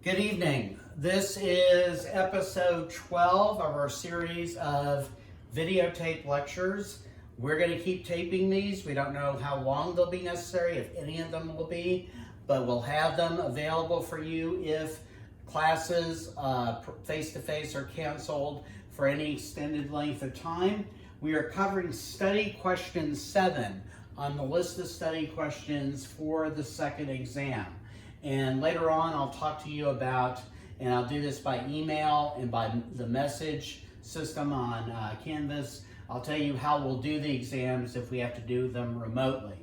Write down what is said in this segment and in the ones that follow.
Good evening. This is episode 12 of our series of videotape lectures. We're going to keep taping these. We don't know how long they'll be necessary, if any of them will be, but we'll have them available for you if classes face-to-face are canceled for any extended length of time. We are covering study question 7 on the list of study questions for the second exam. And later on, I'll talk to you about, and I'll do this by email and by the message system on Canvas. I'll tell you how we'll do the exams if we have to do them remotely.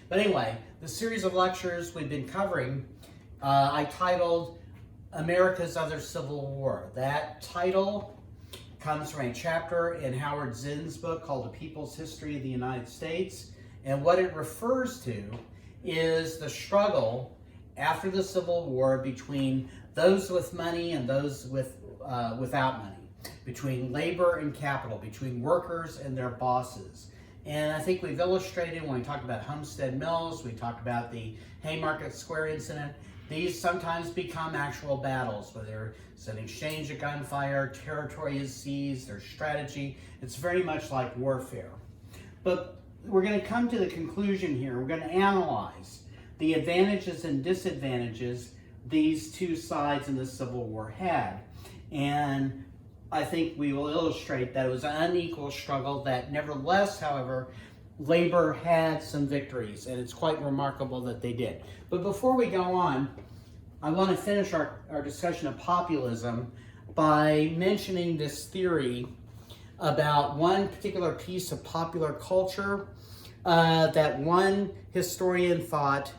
But anyway, the series of lectures we've been covering, I titled America's Other Civil War. That title comes from a chapter in Howard Zinn's book called The People's History of the United States. And what it refers to is the struggle after the Civil War between those with money and those without money, between labor and capital, between workers and their bosses. And I think we've illustrated when we talked about Homestead Mills, we talked about the Haymarket Square incident. These sometimes become actual battles, whether it's an exchange of gunfire, territory is seized, or strategy. It's very much like warfare. But we're going to come to the conclusion here. We're going to analyze the advantages and disadvantages these two sides in the Civil War had. And I think we will illustrate that it was an unequal struggle, that nevertheless, however, labor had some victories, and it's quite remarkable that they did. But before we go on, I want to finish our discussion of populism by mentioning this theory about one particular piece of popular culture that one historian thought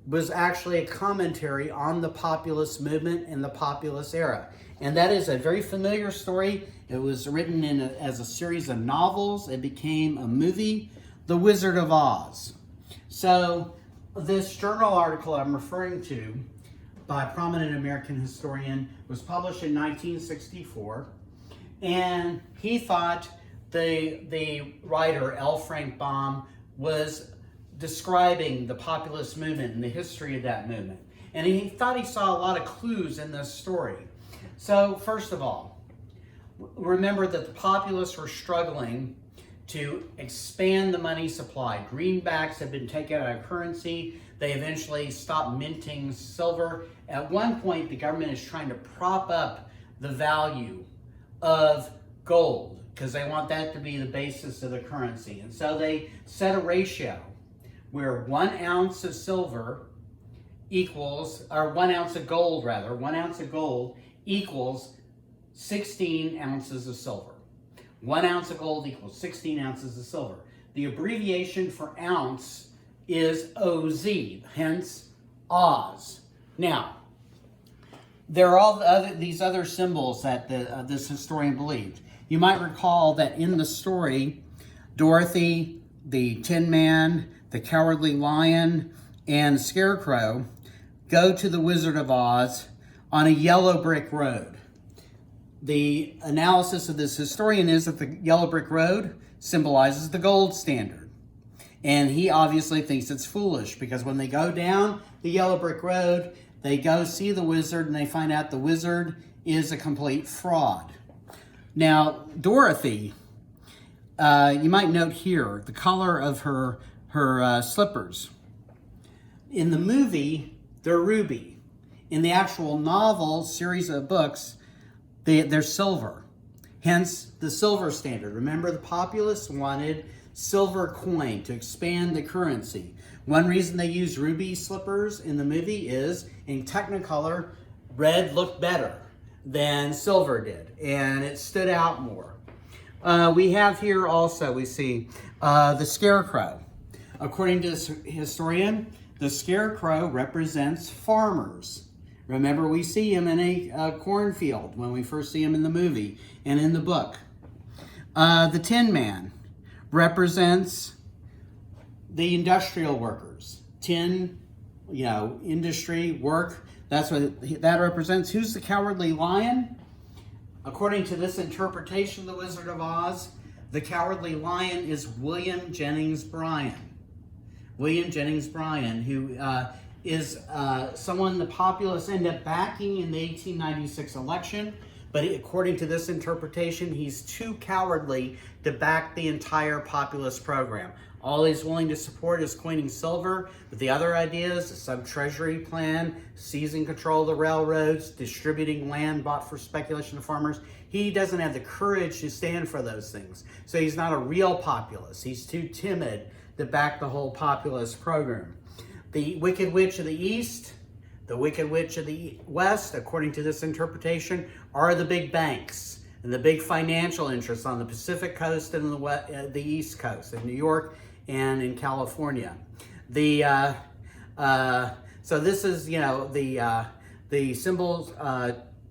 was actually a commentary on the populist movement and the populist era. And that is a very familiar story. It was written as a series of novels. It became a movie, The Wizard of Oz. So this journal article I'm referring to by a prominent American historian was published in 1964. And he thought the writer, L. Frank Baum, was describing the populist movement and the history of that movement. And he thought he saw a lot of clues in this story. So first of all, remember that the populists were struggling to expand the money supply. Greenbacks had been taken out of currency. They eventually stopped minting silver. At one point, the government is trying to prop up the value of gold because they want that to be the basis of the currency. And so they set a ratio where 1 ounce of silver equals, or 1 ounce of gold rather, 1 ounce of gold equals 16 ounces of silver. 1 ounce of gold equals 16 ounces of silver. The abbreviation for ounce is OZ, hence Oz. Now, there are all these other symbols that this historian believed. You might recall that in the story, Dorothy, the Tin Man, the Cowardly Lion, and Scarecrow go to the Wizard of Oz on a yellow brick road. The analysis of this historian is that the yellow brick road symbolizes the gold standard. And he obviously thinks it's foolish because when they go down the yellow brick road, they go see the wizard and they find out the wizard is a complete fraud. Now, Dorothy, you might note here the color of her slippers. In the movie, they're ruby. In the actual novel series of books, they're silver. Hence the silver standard. Remember, the populists wanted silver coin to expand the currency. One reason they used ruby slippers in the movie is in Technicolor, red looked better than silver did, and it stood out more. We have here also, we see the Scarecrow. According to this historian, the Scarecrow represents farmers. Remember, we see him in a cornfield when we first see him in the movie and in the book. The Tin Man represents the industrial workers. Tin, industry, work, that's what that represents. Who's the Cowardly Lion? According to this interpretation of the Wizard of Oz, the Cowardly Lion is William Jennings Bryan. William Jennings Bryan, who is someone the populace ended up backing in the 1896 election, but according to this interpretation, he's too cowardly to back the entire populist program. All he's willing to support is coining silver, but the other ideas, some treasury plan, seizing control of the railroads, distributing land bought for speculation to farmers, he doesn't have the courage to stand for those things. So he's not a real populist. He's too timid to back the whole populist program. The Wicked Witch of the East, the Wicked Witch of the West, according to this interpretation, are the big banks and the big financial interests on the Pacific Coast and the East Coast, in New York and in California. So this is, the symbols.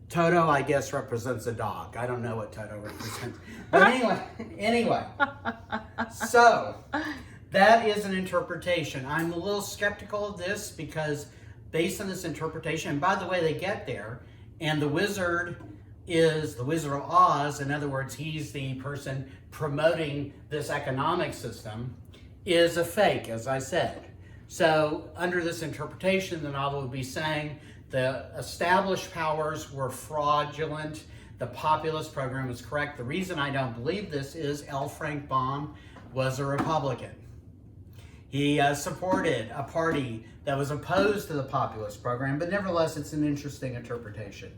Toto, I guess, represents a dog. I don't know what Toto represents. But anyway, so that is an interpretation. I'm a little skeptical of this because based on this interpretation, and by the way, they get there, and the wizard is the Wizard of Oz, in other words, he's the person promoting this economic system, is a fake, as I said. So under this interpretation, the novel would be saying the established powers were fraudulent, the populist program was correct. The reason I don't believe this is L. Frank Baum was a Republican. He supported a party that was opposed to the populist program, but nevertheless, it's an interesting interpretation.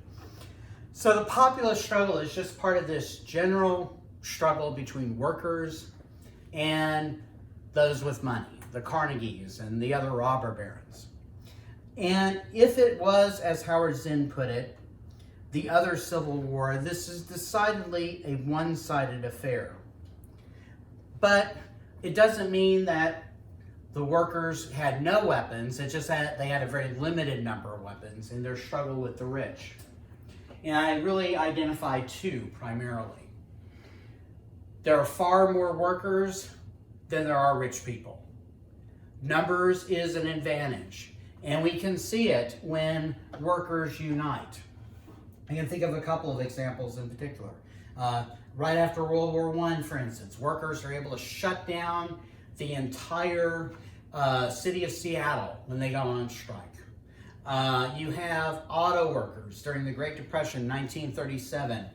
So the populist struggle is just part of this general struggle between workers and those with money, the Carnegies and the other robber barons. And if it was, as Howard Zinn put it, the other civil war, this is decidedly a one-sided affair. But it doesn't mean that the workers had no weapons. It just that they had a very limited number of weapons in their struggle with the rich. And I really identify two primarily. There are far more workers than there are rich people. Numbers is an advantage, and we can see it when workers unite. I can think of a couple of examples in particular. Right after World War I, for instance, workers are able to shut down the entire city of Seattle when they go on strike. You have auto workers during the Great Depression, 1937.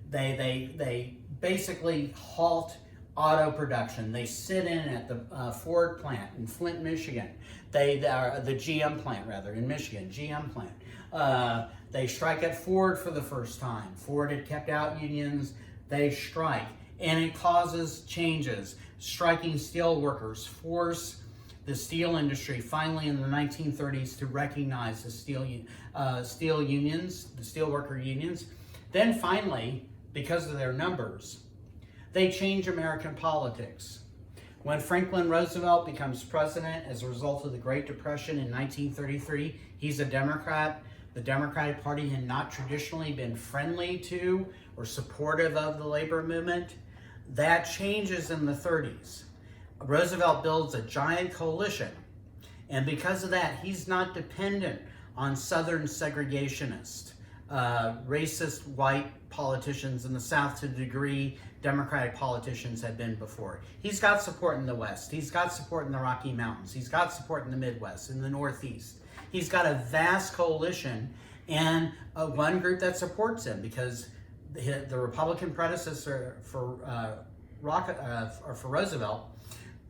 They basically halt auto production. They sit in at the Ford plant in Flint, Michigan. The GM plant, rather, in Michigan, GM plant. They strike at Ford for the first time. Ford had kept out unions. They strike, and it causes changes. Striking steel workers force the steel industry finally in the 1930s to recognize the steel unions, the steelworker unions. Then finally, because of their numbers, they change American politics. When Franklin Roosevelt becomes president as a result of the Great Depression in 1933, he's a Democrat. The Democratic Party had not traditionally been friendly to or supportive of the labor movement. That changes in the 30s. Roosevelt builds a giant coalition, and because of that, he's not dependent on Southern segregationist, racist white politicians in the South to the degree Democratic politicians had been before. He's got support in the West. He's got support in the Rocky Mountains. He's got support in the Midwest, in the Northeast. He's got a vast coalition and one group that supports him because the Republican predecessor for Roosevelt,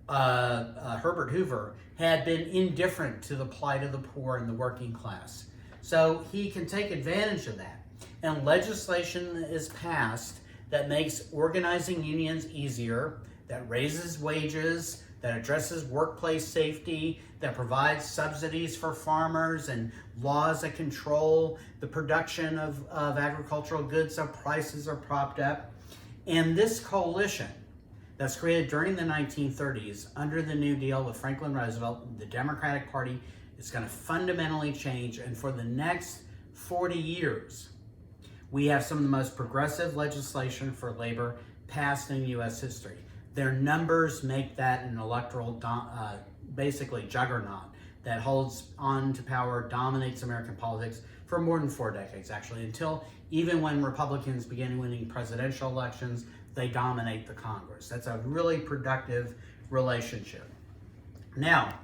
Herbert Hoover, had been indifferent to the plight of the poor and the working class. So he can take advantage of that. And legislation is passed that makes organizing unions easier, that raises wages, that addresses workplace safety, that provides subsidies for farmers and laws that control the production of agricultural goods so prices are propped up. And this coalition that's created during the 1930s under the New Deal with Franklin Roosevelt, the Democratic Party is going to fundamentally change. And for the next 40 years, we have some of the most progressive legislation for labor passed in U.S. history. Their numbers make that an electoral, basically juggernaut that holds on to power, dominates American politics for more than 4 decades, actually, until even when Republicans begin winning presidential elections, they dominate the Congress. That's a really productive relationship. Now,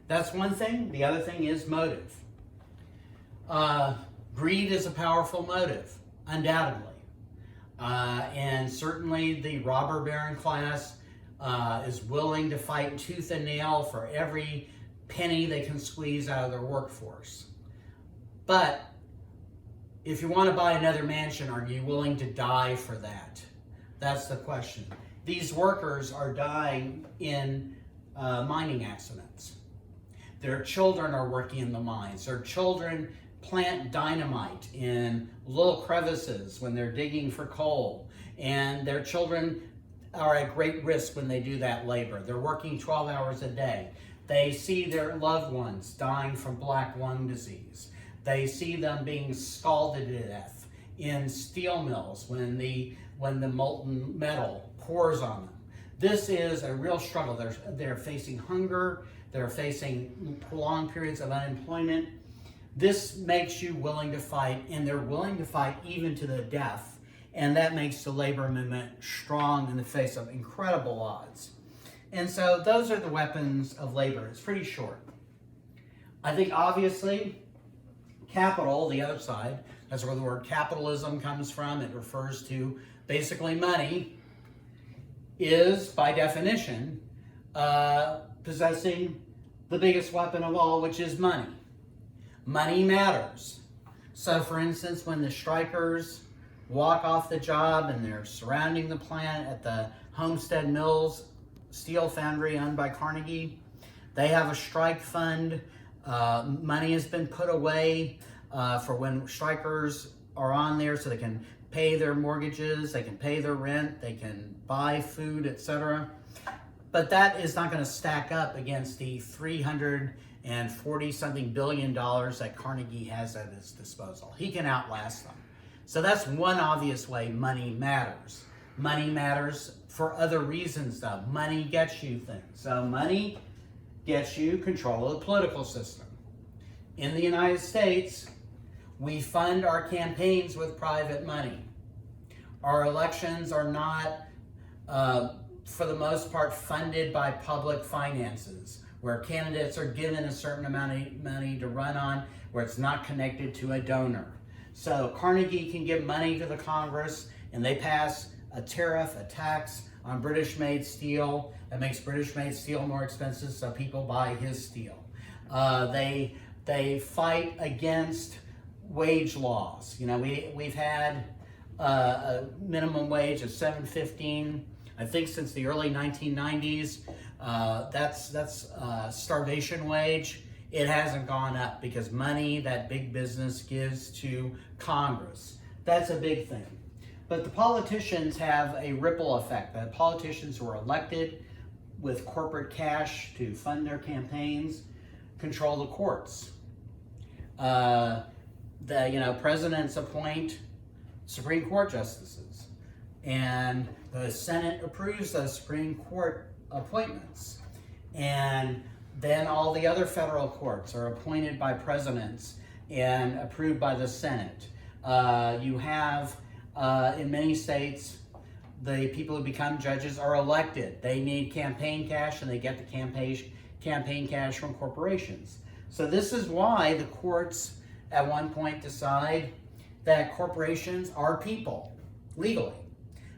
That's one thing. The other thing is motive. Greed is a powerful motive, undoubtedly. And certainly the robber baron class is willing to fight tooth and nail for every penny they can squeeze out of their workforce. But if you want to buy another mansion, are you willing to die for that? That's the question. These workers are dying in mining accidents. Their children are working in the mines. Their children plant dynamite in little crevices when they're digging for coal. And their children are at great risk when they do that labor. They're working 12 hours a day. They see their loved ones dying from black lung disease. They see them being scalded to death in steel mills when the molten metal pours on them. This is a real struggle. They're facing hunger. They're facing prolonged periods of unemployment. This makes you willing to fight, and they're willing to fight even to the death. And that makes the labor movement strong in the face of incredible odds. And so those are the weapons of labor. It's pretty short. I think obviously capital, the other side, that's where the word capitalism comes from. It refers to basically money, is by definition possessing the biggest weapon of all, which is money. Money matters. So for instance, when the strikers walk off the job and they're surrounding the plant at the Homestead Mills steel foundry owned by Carnegie, they have a strike fund. Money has been put away for when strikers are on there so they can pay their mortgages, they can pay their rent, they can buy food, etc. But that is not going to stack up against the $340-something billion that Carnegie has at his disposal. He can outlast them. So that's one obvious way money matters. Money matters for other reasons, though. Money gets you things. So money gets you control of the political system. In the United States, we fund our campaigns with private money. Our elections are not, for the most part, funded by public finances, where candidates are given a certain amount of money to run on, where it's not connected to a donor. So Carnegie can give money to the Congress, and they pass a tariff, a tax on British-made steel that makes British-made steel more expensive, so people buy his steel. They fight against wage laws. You know, we've had a minimum wage of $7.15, I think, since the early 1990s. That's starvation wage. It hasn't gone up because money that big business gives to Congress. That's a big thing. But the politicians have a ripple effect. The politicians who are elected with corporate cash to fund their campaigns control the courts. Presidents appoint Supreme Court justices, and the Senate approves those Supreme Court appointments. And then all the other federal courts are appointed by presidents and approved by the Senate. You have, in many states, the people who become judges are elected. They need campaign cash, and they get the campaign cash from corporations. So this is why the courts at one point decide that corporations are people, legally,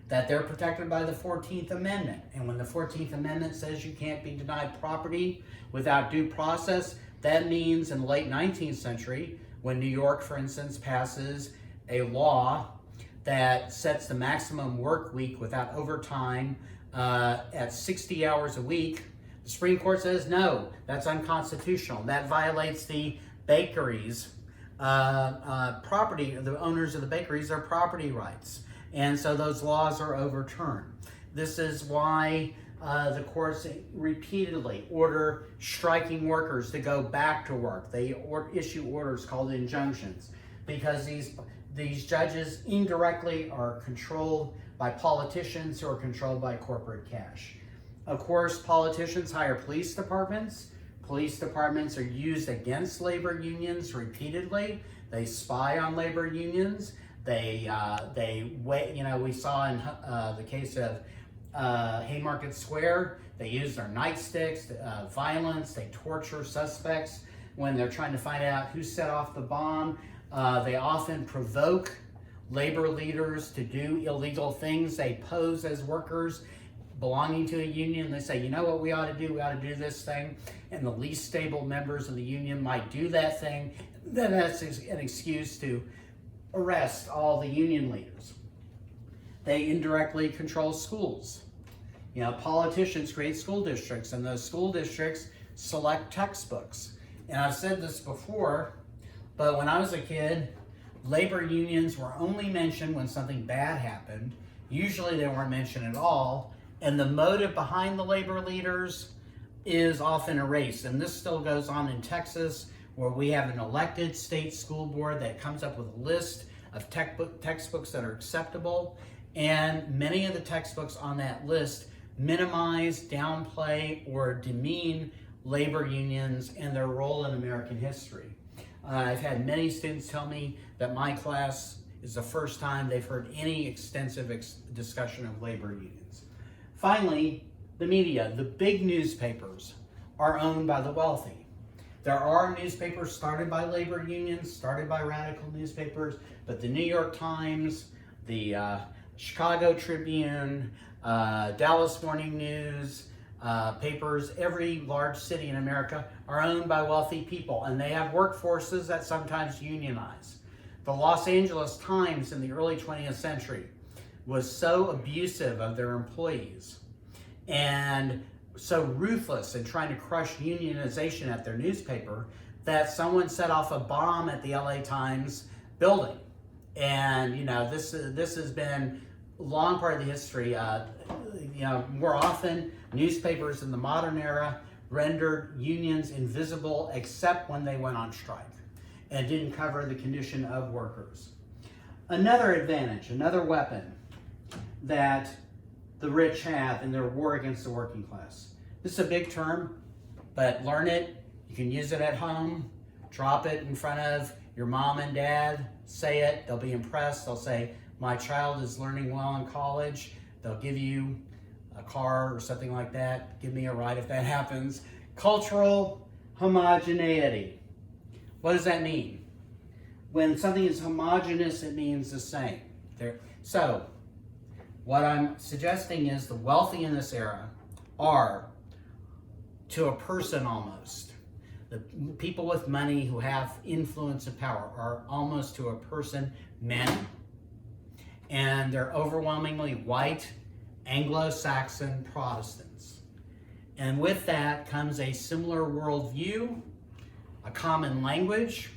that they're protected by the 14th Amendment. And when the 14th Amendment says you can't be denied property without due process, that means in the late 19th century, when New York, for instance, passes a law that sets the maximum work week without overtime at 60 hours a week, the Supreme Court says, no, that's unconstitutional. That violates the bakeries' property, the owners of the bakeries, their property rights. And so those laws are overturned. This is why the courts repeatedly order striking workers to go back to work. They issue orders called injunctions, because these judges indirectly are controlled by politicians who are controlled by corporate cash. Of course, politicians hire police departments. Police departments are used against labor unions repeatedly. They spy on labor unions. We saw in the case of Haymarket Square. They use their nightsticks, violence. They torture suspects when they're trying to find out who set off the bomb. They often provoke labor leaders to do illegal things. They pose as workers belonging to a union. They say, you know what we ought to do? We ought to do this thing. And the least stable members of the union might do that thing. Then that's an excuse to arrest all the union leaders. They indirectly control schools. You know, politicians create school districts, and those school districts select textbooks. And I've said this before, but when I was a kid, labor unions were only mentioned when something bad happened. Usually they weren't mentioned at all. And the motive behind the labor leaders is often erased. And this still goes on in Texas, where we have an elected state school board that comes up with a list of textbooks that are acceptable. And many of the textbooks on that list minimize, downplay, or demean labor unions and their role in American history. I've had many students tell me that my class is the first time they've heard any extensive discussion of labor unions. Finally, the media. The big newspapers are owned by the wealthy. There are newspapers started by labor unions, started by radical newspapers, but the New York Times, the Chicago Tribune, Dallas Morning News, papers, every large city in America are owned by wealthy people, and they have workforces that sometimes unionize. The Los Angeles Times in the early 20th century was so abusive of their employees and so ruthless in trying to crush unionization at their newspaper that someone set off a bomb at the LA Times building. And you know, this has been a long part of the history. You know, more often newspapers in the modern era rendered unions invisible except when they went on strike and didn't cover the condition of workers. Another advantage, another weapon that the rich have in their war against the working class. This is a big term, but learn it. You can use it at home. Drop it in front of your mom and dad. Say it. They'll be impressed. They'll say, my child is learning well in college. They'll give you a car or something like that. Give me a ride if that happens. Cultural homogeneity. What does that mean? When something is homogeneous, it means the same. So, what I'm suggesting is the wealthy in this era are, to a person almost, the people with money who have influence and power are almost to a person men, and they're overwhelmingly white, Anglo-Saxon Protestants. And with that comes a similar worldview, a common language,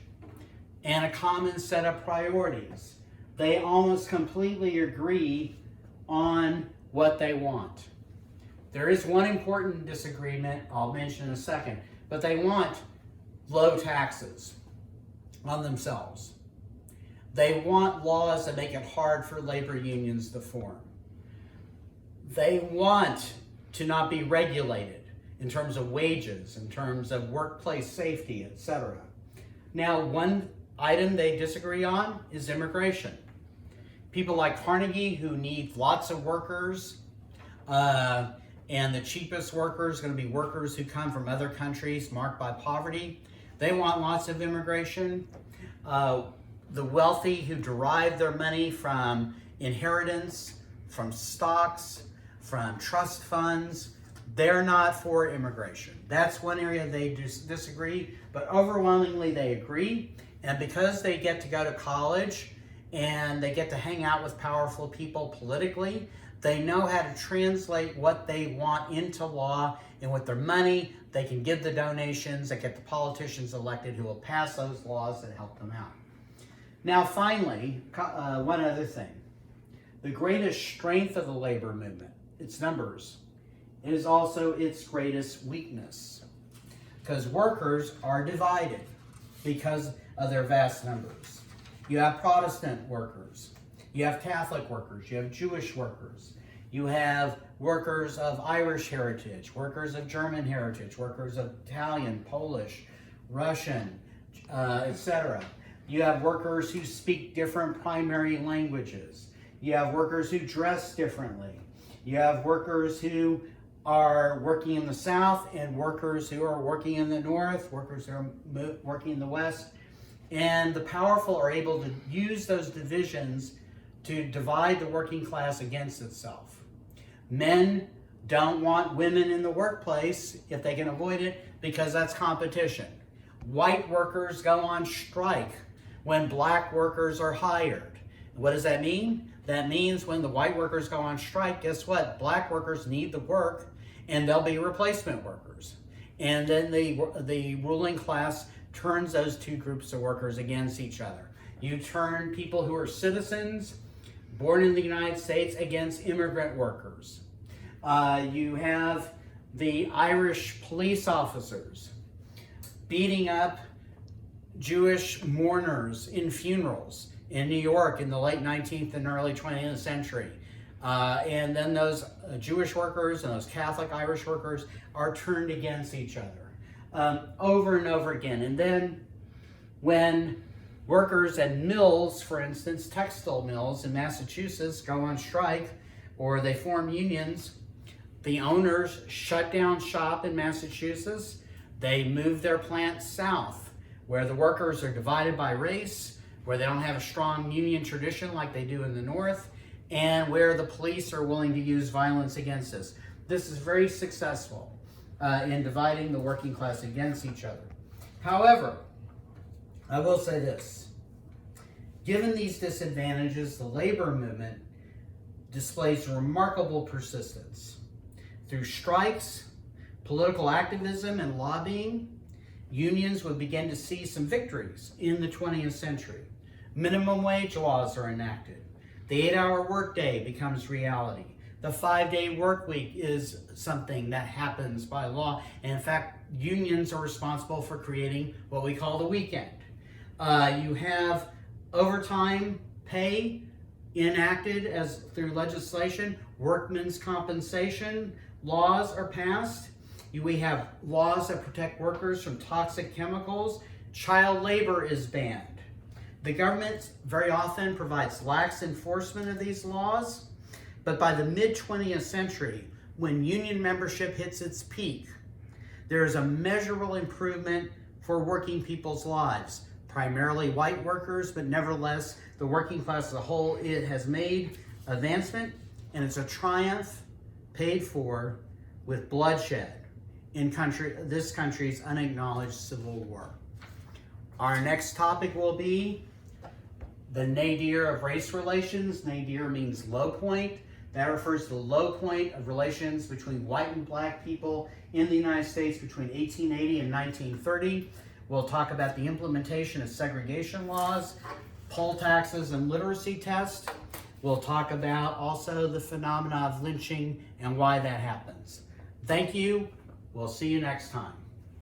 and a common set of priorities. They almost completely agree on what they want. There is one important disagreement I'll mention in a second, but they want low taxes on themselves. They want laws that make it hard for labor unions to form. They want to not be regulated in terms of wages, in terms of workplace safety, etc. Now, one item they disagree on is immigration. People like Carnegie, who need lots of workers, and the cheapest workers are going to be workers who come from other countries marked by poverty. They want lots of immigration. The wealthy who derive their money from inheritance, from stocks, from trust funds, they're not for immigration. That's one area they disagree, but overwhelmingly they agree. And because they get to go to college and they get to hang out with powerful people politically, they know how to translate what they want into law, and with their money, they can give the donations that get the politicians elected who will pass those laws that help them out. Now, finally, one other thing. The greatest strength of the labor movement, its numbers, is also its greatest weakness, because workers are divided because of their vast numbers. You have Protestant workers, you have Catholic workers, you have Jewish workers, you have workers of Irish heritage, workers of German heritage, workers of Italian, Polish, Russian, etc. You have workers who speak different primary languages. You have workers who dress differently. You have workers who are working in the South and workers who are working in the North, workers who are working in the West. And the powerful are able to use those divisions to divide the working class against itself. Men don't want women in the workplace if they can avoid it because that's competition. White workers go on strike when black workers are hired. What does that mean? That means when the white workers go on strike, guess what? Black workers need the work and they'll be replacement workers. And then the ruling class turns those two groups of workers against each other. You turn people who are citizens born in the United States against immigrant workers. You have the Irish police officers beating up Jewish mourners in funerals in New York in the late 19th and early 20th century. And then those Jewish workers and those Catholic Irish workers are turned against each other over and over again. And then when workers at mills, for instance, textile mills in Massachusetts go on strike or they form unions, the owners shut down shop in Massachusetts. They move their plants south where the workers are divided by race, where they don't have a strong union tradition like they do in the North, and where the police are willing to use violence against us. This is very successful in dividing the working class against each other. However, I will say this. Given these disadvantages, the labor movement displays remarkable persistence. Through strikes, political activism, and lobbying, unions would begin to see some victories in the 20th century. Minimum wage laws are enacted. The 8-hour workday becomes reality. The 5-day work week is something that happens by law. And in fact, unions are responsible for creating what we call the weekend. You have overtime pay enacted as through legislation. Workmen's compensation laws are passed. We have laws that protect workers from toxic chemicals. Child labor is banned. The government very often provides lax enforcement of these laws, but by the mid-20th century, when union membership hits its peak, there is a measurable improvement for working people's lives, primarily white workers, but nevertheless, the working class as a whole, it has made advancement, and it's a triumph paid for with bloodshed in this country's unacknowledged civil war. Our next topic will be the nadir of race relations. Nadir means low point. That refers to the low point of relations between white and black people in the United States between 1880 and 1930. We'll talk about the implementation of segregation laws, poll taxes, and literacy tests. We'll talk about also the phenomena of lynching and why that happens. Thank you. We'll see you next time.